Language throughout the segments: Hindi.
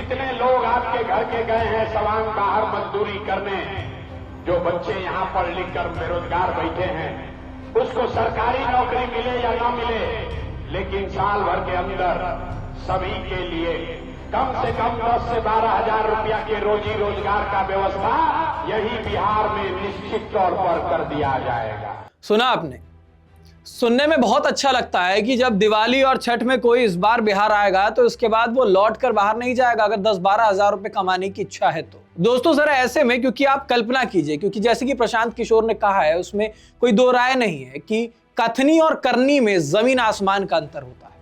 जितने लोग आपके घर के गए हैं सवांग बाहर मजदूरी करने, जो बच्चे यहां पढ़ लिख कर बेरोजगार बैठे हैं, उसको सरकारी नौकरी मिले या ना मिले, लेकिन साल भर के अंदर सभी के लिए कम से कम 10 से 12 हजार रुपया के रोजी रोजगार का व्यवस्था यही बिहार में निश्चित तौर पर कर दिया जाएगा। सुना आपने? सुनने में बहुत अच्छा लगता है कि जब दिवाली और छठ में कोई इस बार बिहार आएगा तो उसके बाद वो लौट कर बाहर नहीं जाएगा अगर 10-12 हजार रुपए कमाने की इच्छा है तो। दोस्तों जरा ऐसे में, क्योंकि आप कल्पना कीजिए, क्योंकि जैसे कि प्रशांत किशोर ने कहा है उसमें कोई दो राय नहीं है कि कथनी और करनी में जमीन आसमान का अंतर होता है।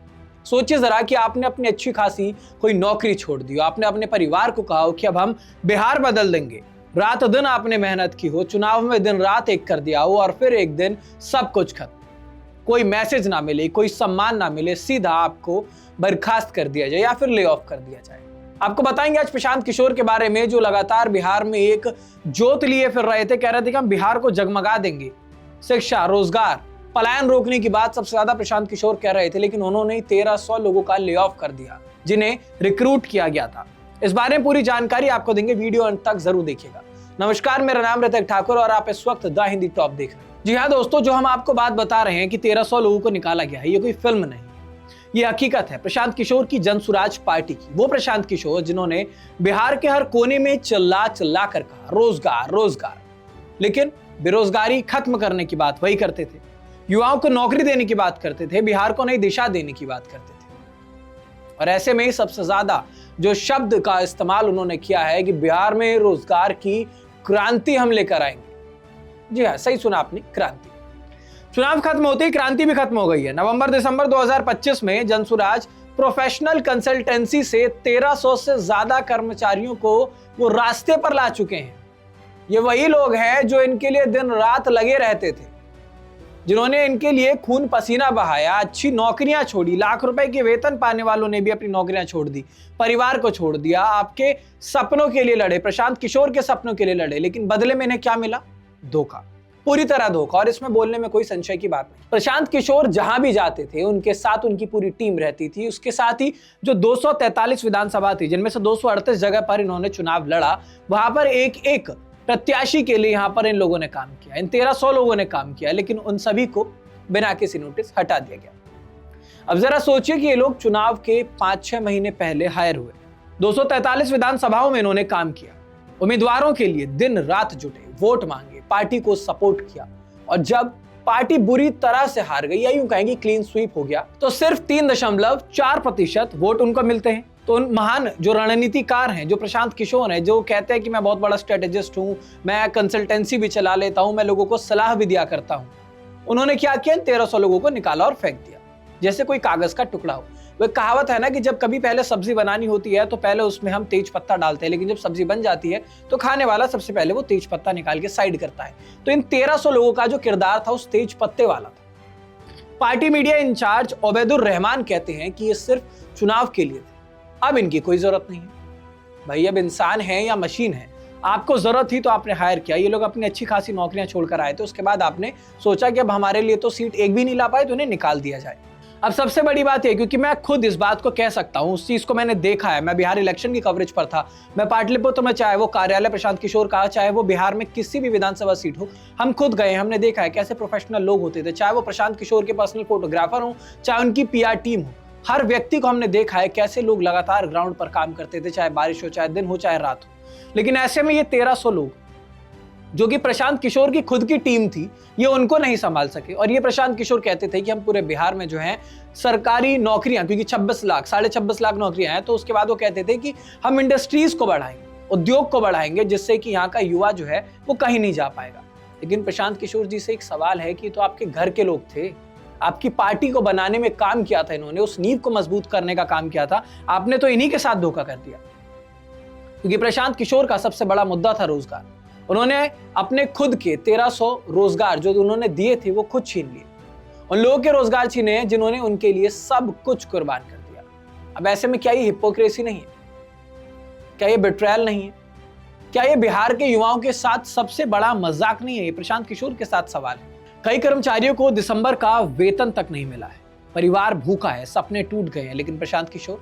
सोचिए जरा कि आपने अपनी अच्छी खासी कोई नौकरी छोड़ दी, आपने अपने परिवार को कहा कि अब हम बिहार बदल देंगे, रात दिन आपने मेहनत की हो, चुनाव में दिन रात एक कर दिया हो और फिर एक दिन सब कुछ खत्म, कोई मैसेज ना मिले, कोई सम्मान ना मिले, सीधा आपको बर्खास्त कर दिया जाए या फिर ले ऑफ कर दिया जाए। आपको बताएंगे आज प्रशांत किशोर के बारे में, जो लगातार बिहार में एक जोत लिए फिर रहे थे, कह रहे थे कि हम बिहार को जगमगा देंगे। शिक्षा, रोजगार, पलायन रोकने की बात सबसे ज्यादा प्रशांत किशोर कह रहे थे, लेकिन उन्होंने 1300 लोगों का ले ऑफ कर दिया जिन्हें रिक्रूट किया गया था। इस बारे में पूरी जानकारी आपको देंगे, वीडियो अंत तक जरूर देखिएगा। नमस्कार, मेरा नाम ऋतिक ठाकुर और आप इस वक्त द हिंदी टॉप देख रहे हैं। जी हाँ दोस्तों, जो हम आपको बात बता रहे हैं कि 1300 लोगों को निकाला गया है, ये कोई फिल्म नहीं, ये हकीकत है प्रशांत किशोर की जनसुराज पार्टी की। वो प्रशांत किशोर जिन्होंने बिहार के हर कोने में चिल्ला चिल्ला कर कहा रोजगार रोजगार, लेकिन बेरोजगारी खत्म करने की बात वही करते थे, युवाओं को नौकरी देने की बात करते थे, बिहार को नई दिशा देने की बात करते थे। और ऐसे में सबसे ज्यादा जो शब्द का इस्तेमाल उन्होंने किया है कि बिहार में रोजगार की क्रांति हम लेकर आएंगे। जी हाँ, सही सुना आपने, क्रांति। चुनाव खत्म होते ही क्रांति भी खत्म हो गई है। नवंबर दिसंबर 2025 में जनसुराज प्रोफेशनल कंसल्टेंसी से 1300 से ज्यादा कर्मचारियों को वो रास्ते पर ला चुके हैं। ये वही लोग हैं जो इनके लिए दिन रात लगे रहते थे, जिन्होंने इनके लिए खून पसीना बहाया, अच्छी नौकरियां छोड़ी, लाख रुपए के वेतन पाने वालों ने भी अपनी नौकरियां छोड़ दी, परिवार को छोड़ दिया, आपके सपनों के लिए लड़े, प्रशांत किशोर के सपनों के लिए लड़े, लेकिन बदले में इन्हें क्या मिला? धोखा, पूरी तरह धोखा। और इसमें बोलने में कोई संशय की बात नहीं। प्रशांत किशोर जहां भी जाते थे उनके साथ उनकी पूरी टीम रहती थी। उसके साथ ही जो 243 विधानसभा थी, जिनमें से 238 जगह पर इन्होंने चुनाव लड़ा, वहां पर एक एक प्रत्याशी के लिए यहां पर इन लोगों ने काम किया, इन 1300 लोगों ने काम किया, लेकिन उन सभी को बिना किसी नोटिस हटा दिया गया। अब जरा सोचिए कि ये लोग चुनाव के 5-6 महीने पहले हायर हुए, 243 विधानसभाओं में इन्होंने काम किया, उम्मीदवारों के लिए दिन रात जुटे, वोट मांगे, पार्टी को सपोर्ट किया, और जब पार्टी बुरी तरह से हार गई या यूं कहेंगे क्लीन स्वीप हो गया, तो सिर्फ 3.4% वोट उनको मिलते हैं। तो उन महान जो रणनीतिकार हैं, जो प्रशांत किशोर हैं, जो कहते हैं कि मैं बहुत बड़ा स्ट्रेटेजिस्ट हूं, मैं कंसल्टेंसी भी चला लेता हूं, मैं लोगों को सलाह भी दिया करता हूं, उन्होंने क्या किया? 1300 लोगों को निकाला और फेंक दिया जैसे कोई कागज का टुकड़ा हो। वो कहावत है ना कि जब कभी पहले सब्जी बनानी होती है तो पहले उसमें हम तेज पत्ता डालते हैं, लेकिन जब सब्जी बन जाती है तो खाने वाला सबसे पहले वो तेज पत्ता निकाल के साइड करता है। तो इन 1300 लोगों का जो किरदार था उस तेज पत्ते वाला था। Party media incharge Obaidur Rahman कहते हैं कि ये सिर्फ चुनाव के लिए थे, अब इनकी कोई जरूरत नहीं है। भाई अब इंसान है या मशीन है, आपको जरूरत थी तो आपने हायर किया। ये लोग अपनी अच्छी खासी नौकरियां छोड़कर आए थे, उसके बाद आपने सोचा कि अब हमारे लिए तो सीट एक भी नहीं ला पाए तो उन्हें निकाल दिया जाए। अब सबसे बड़ी बात है, क्योंकि मैं खुद इस बात को कह सकता हूं, उस चीज को मैंने देखा है, मैं बिहार इलेक्शन की कवरेज पर था, मैं पाटलिपुत्र में, चाहे वो कार्यालय प्रशांत किशोर का, चाहे वो बिहार में किसी भी विधानसभा सीट हो, हम खुद गए, हमने देखा है कैसे प्रोफेशनल लोग होते थे, चाहे वो प्रशांत किशोर के पर्सनल फोटोग्राफर हो, चाहे उनकी PR टीम हो, हर व्यक्ति को हमने देखा है कैसे लोग लगातार ग्राउंड पर काम करते थे, चाहे बारिश हो, चाहे दिन हो, चाहे रात हो। लेकिन ऐसे में ये 1300 लोग जो कि प्रशांत किशोर की खुद की टीम थी, ये उनको नहीं संभाल सके। और ये प्रशांत किशोर कहते थे कि हम पूरे बिहार में जो है सरकारी नौकरियां, क्योंकि 26 लाख 26.5 लाख नौकरियां हैं, तो उसके बाद वो कहते थे कि हम इंडस्ट्रीज को बढ़ाएंगे, उद्योग को बढ़ाएंगे, जिससे कि यहाँ का युवा जो है वो कहीं नहीं जा पाएगा। लेकिन प्रशांत किशोर जी से एक सवाल है कि तो आपके घर के लोग थे, आपकी पार्टी को बनाने में काम किया था इन्होंने, उस नींव को मजबूत करने का काम किया था, आपने तो इन्हीं के साथ धोखा कर दिया। क्योंकि प्रशांत किशोर का सबसे बड़ा मुद्दा था रोजगार। उन्होंने अपने खुद के 1300 रोजगार जो उन्होंने दिए थे वो खुद छीन लिए, उन लोगों के रोजगार छीने जिन्होंने उनके लिए सब कुछ कुर्बान कर दिया। अब ऐसे में क्या ये हिपोक्रेसी नहीं है? क्या ये बिट्रायल नहीं है? क्या ये बिहार के युवाओं के साथ सबसे बड़ा मजाक नहीं है? ये प्रशांत किशोर के साथ सवाल है। कई कर्मचारियों को दिसंबर का वेतन तक नहीं मिला है, परिवार भूखा है, सपने टूट गए हैं, लेकिन प्रशांत किशोर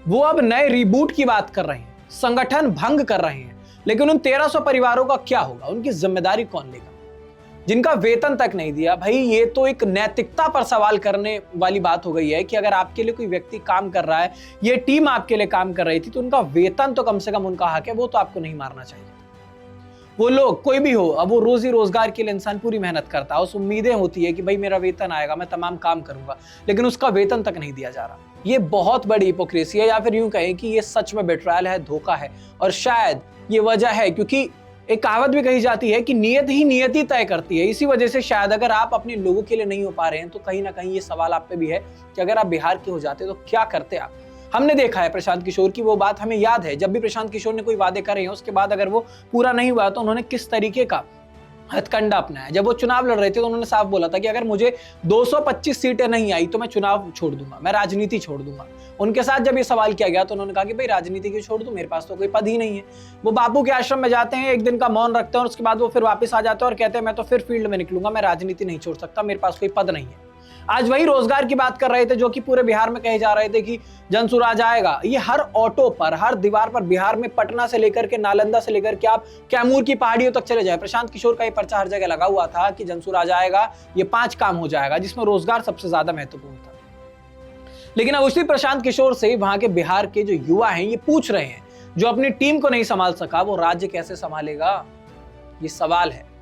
वो अब नए रिबूट की बात कर रहे हैं, संगठन भंग कर रहे हैं, लेकिन उन 1300 परिवारों का क्या होगा? उनकी जिम्मेदारी कौन लेगा? जिनका वेतन तक नहीं दिया। भाई ये तो एक नैतिकता पर सवाल करने वाली बात हो गई है कि अगर आपके लिए कोई व्यक्ति काम कर रहा है, ये टीम आपके लिए काम कर रही थी, तो उनका वेतन तो कम से कम उनका हक है, वो तो आपको नहीं मारना चाहिए। वो लोग कोई भी हो, अब वो रोजी रोजगार के लिए इंसान पूरी मेहनत करता है, उस उम्मीदें होती है कि भाई मेरा वेतन आएगा, मैं तमाम काम करूंगा, लेकिन उसका वेतन तक नहीं दिया जा रहा। ये बहुत बड़ी हिपोक्रेसी है, या फिर यूं कहें कि ये सच में बेट्रायल है, धोखा है। और शायद ये वजह है क्योंकि एक कहावत भी कही जाती है कि नियत ही नियति तय करती है। इसी वजह से शायद अगर आप अपने लोगों के लिए नहीं हो पा रहे हैं, तो कहीं ना कहीं ये सवाल आप पे भी है कि अगर आप बिहार के हो जाते तो क्या करते आप। हमने देखा है प्रशांत किशोर की वो बात हमें याद है, जब भी प्रशांत किशोर ने कोई वादे करे हैं, उसके बाद अगर वो पूरा नहीं हुआ तो उन्होंने किस तरीके का हथकंडा अपनाया। जब वो चुनाव लड़ रहे थे तो उन्होंने साफ बोला था कि अगर मुझे 225 सीटें नहीं आई तो मैं चुनाव छोड़ दूंगा, मैं राजनीति छोड़ दूंगा। उनके साथ जब ये सवाल किया गया तो उन्होंने कहा कि भाई राजनीति क्यों छोड़ दूं, मेरे पास तो कोई पद ही नहीं है। वो बापू के आश्रम में जाते हैं, एक दिन का मौन रखते हैं और उसके बाद वो फिर वापस आ जाते हैं और कहते हैं मैं तो फिर फील्ड में निकलूंगा, मैं राजनीति नहीं छोड़ सकता, मेरे पास कोई पद नहीं है। आज वही रोजगार की बात कर रहे थे जो कि पूरे बिहार में कहे जा रहे थे कि जनसुराज आएगा। ये हर ऑटो पर, हर दीवार पर बिहार में, पटना से लेकर के नालंदा से लेकर के आप कैमूर की पहाड़ियों तक चले जाए, प्रशांत किशोर का ये पर्चा हर जगह लगा हुआ था कि जनसुराज आएगा, ये 5 काम हो जाएगा, जिसमें रोजगार सबसे ज्यादा महत्वपूर्ण था। लेकिन अब उसी प्रशांत किशोर से वहां के बिहार के जो युवा हैं ये पूछ रहे हैं, जो अपनी टीम को नहीं संभाल सका वो राज्य कैसे संभालेगा? ये सवाल है।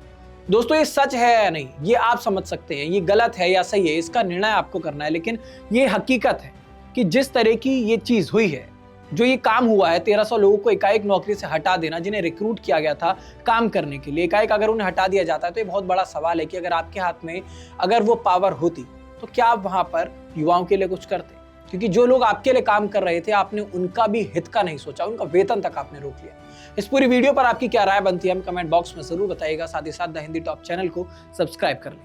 दोस्तों ये सच है या नहीं ये आप समझ सकते हैं, ये गलत है या सही है इसका निर्णय आपको करना है, लेकिन ये हकीकत है कि जिस तरह की ये चीज हुई है, जो ये काम हुआ है, 1300 लोगों को एकाएक नौकरी से हटा देना, जिन्हें रिक्रूट किया गया था काम करने के लिए, एकाएक अगर उन्हें हटा दिया जाता है तो ये बहुत बड़ा सवाल है कि अगर आपके हाथ में अगर वो पावर होती तो क्या आप वहां पर युवाओं के लिए कुछ करते? क्योंकि जो लोग आपके लिए काम कर रहे थे, आपने उनका भी हित का नहीं सोचा, उनका वेतन तक आपने रोक लिया। इस पूरी वीडियो पर आपकी क्या राय बनती है, हम कमेंट बॉक्स में जरूर बताइएगा। साथ ही साथ द हिंदी टॉप चैनल को सब्सक्राइब कर लें।